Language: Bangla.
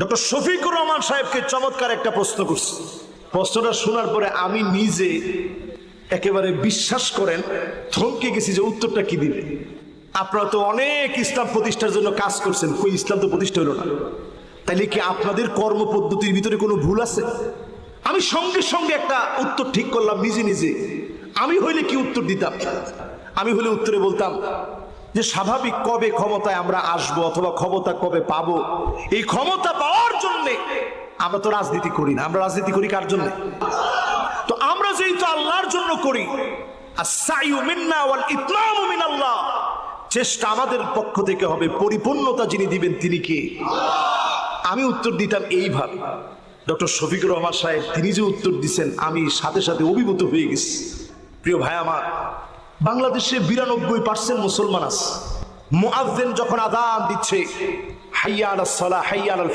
ডক্টর শফিকুর রহমান সাহেবকে চমৎকার একটা প্রশ্ন করছে। প্রশ্নটা শোনার পরে আমি নিজে একেবারে বিশ্বাস করেন থমকে গেছি যে উত্তরটা কি দিবে। আপনারা তো অনেক ইসলাম প্রতিষ্ঠার জন্য কাজ করছেন, কই ইসলাম তো প্রতিষ্ঠা হলো না। তাইলে কি আপনাদের কর্মপদ্ধতির ভিতরে কোনো ভুল আছে? আমি সঙ্গে সঙ্গে একটা উত্তর ঠিক করলাম নিজে নিজে। আমি হইলে কি উত্তর দিতাম? আমি হলে উত্তরে বলতাম যে স্বাভাবিক কবে ক্ষমতায় আমরা আসব অথবা ক্ষমতা কবে পাবো, এই ক্ষমতা পাওয়ার জন্য আমরা তো রাজনীতি করি না। আমরা রাজনীতি করি কার জন্য? তো আমরা যেহেতু আল্লাহর জন্য করি, আস-সাইয়ু মিন্না ওয়াল ইতমামু মিনাল্লাহ, চেষ্টা আমাদের পক্ষ থেকে হবে, পরিপূর্ণতা যিনি দিবেন তিনি কে? আমি উত্তর দিতাম এইভাবে। ডক্টর শফিকুর রহমান সাহেব তিনি যে উত্তর দিচ্ছেন আমি সাথে সাথে অভিভূত হয়ে গেছি। প্রিয় ভাই আমার, বাংলাদেশে 92% মুসলমান আছে। মুআজ্জিন যখন আযান দিচ্ছে, হাইয়া আলাস সালাহ হাইয়া আলাল